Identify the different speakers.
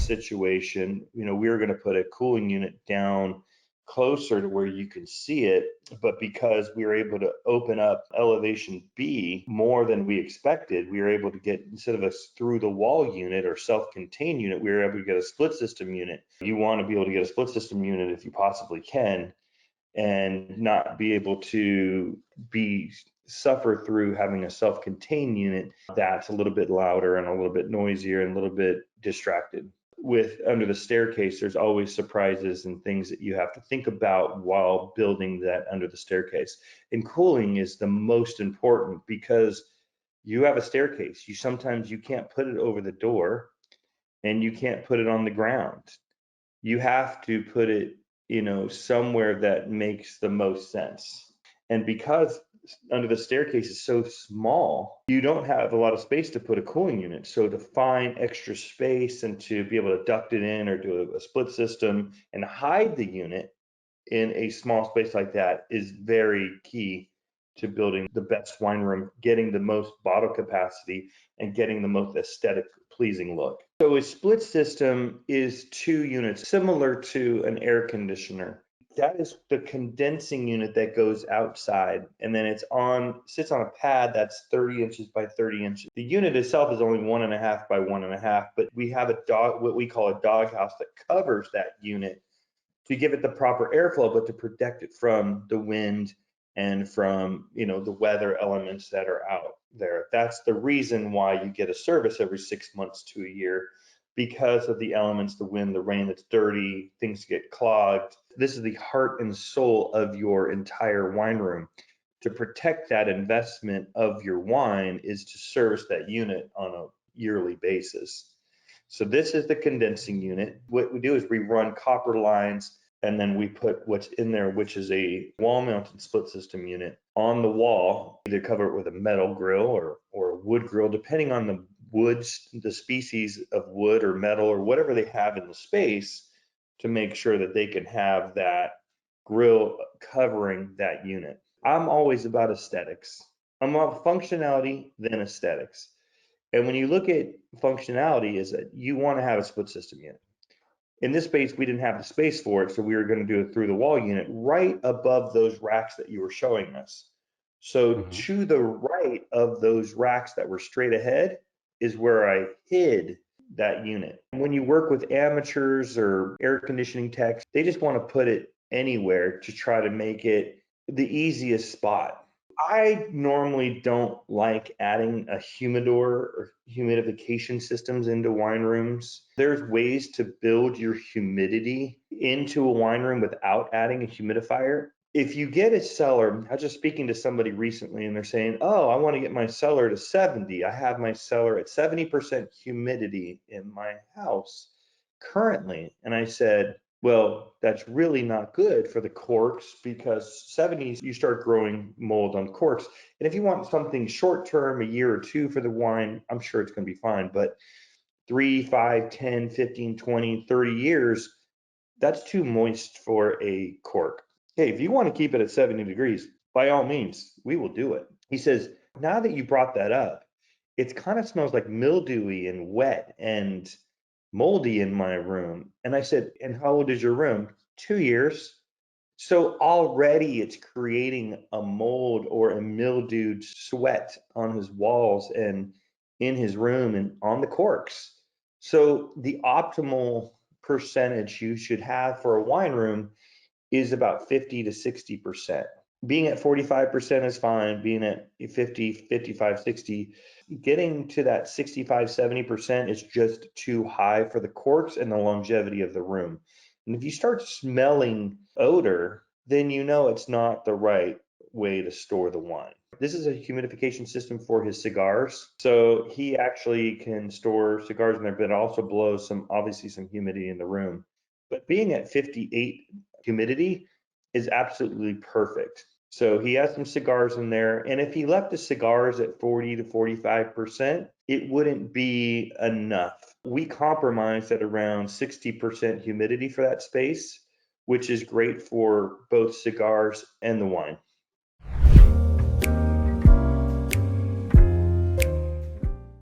Speaker 1: situation, we were going to put a cooling unit down closer to where you can see it, but because we were able to open up elevation B more than we expected, we were able to get, instead of a through the wall unit or self-contained unit, we were able to get a split system unit. You want to be able to get a split system unit if you possibly can, and not be able to suffer through having a self-contained unit that's a little bit louder and a little bit noisier and a little bit distracted. With under the staircase, there's always surprises and things that you have to think about while building that under the staircase. And cooling is the most important, because you have a staircase. Sometimes you can't put it over the door, and you can't put it on the ground. You have to put it, somewhere that makes the most sense. And because under the staircase is so small, you don't have a lot of space to put a cooling unit. So to find extra space and to be able to duct it in or do a split system and hide the unit in a small space like that is very key to building the best wine room, getting the most bottle capacity, and getting the most aesthetic pleasing look. So a split system is 2 units, similar to an air conditioner. That is the condensing unit that goes outside, and then sits on a pad that's 30 inches by 30 inches. The unit itself is only 1.5 by 1.5, but we have what we call a doghouse that covers that unit to give it the proper airflow, but to protect it from the wind and from, the weather elements that are out there. That's the reason why you get a service every 6 months to a year, because of the elements, the wind, the rain, that's dirty, things get clogged. This is the heart and soul of your entire wine room. To protect that investment of your wine is to service that unit on a yearly basis. So this is the condensing unit. What we do is we run copper lines, and then we put what's in there, which is a wall-mounted split system unit on the wall. Either cover it with a metal grill or a wood grill, depending on the woods, the species of wood or metal or whatever they have in the space, to make sure that they can have that grill covering that unit. I'm always about aesthetics. I'm about functionality, then aesthetics. And when you look at functionality, is that you want to have a split system unit. In this space, we didn't have the space for it, so we were going to do a through the wall unit right above those racks that you were showing us. So to the right of those racks that were straight ahead is where I hid that unit. When you work with amateurs or air conditioning techs, they just want to put it anywhere to try to make it the easiest spot. I normally don't like adding a humidor or humidification systems into wine rooms. There's ways to build your humidity into a wine room without adding a humidifier. If you get a cellar, I was just speaking to somebody recently, and they're saying, oh, I want to get my cellar to 70. I have my cellar at 70% humidity in my house currently. And I said, well, that's really not good for the corks, because 70s, you start growing mold on corks. And if you want something short term, a year or two for the wine, I'm sure it's going to be fine. But 3, 5, 10, 15, 20, 30 years, that's too moist for a cork. Hey, if you want to keep it at 70 degrees, by all means, we will do it. He says, now that you brought that up, it kind of smells like mildewy and wet and moldy in my room. And I said, and how old is your room? 2 years. So already it's creating a mold or a mildewed sweat on his walls and in his room and on the corks. So the optimal percentage you should have for a wine room is about 50 to 60%. Being at 45% is fine. Being at 50, 55, 60, getting to that 65, 70% is just too high for the corks and the longevity of the room. And if you start smelling odor, then you know it's not the right way to store the wine. This is a humidification system for his cigars. So he actually can store cigars in there, but it also blows obviously some humidity in the room. But being at 58 humidity is absolutely perfect. So he has some cigars in there, and if he left the cigars at 40 to 45%, it wouldn't be enough. We compromised at around 60% humidity for that space, which is great for both cigars and the wine.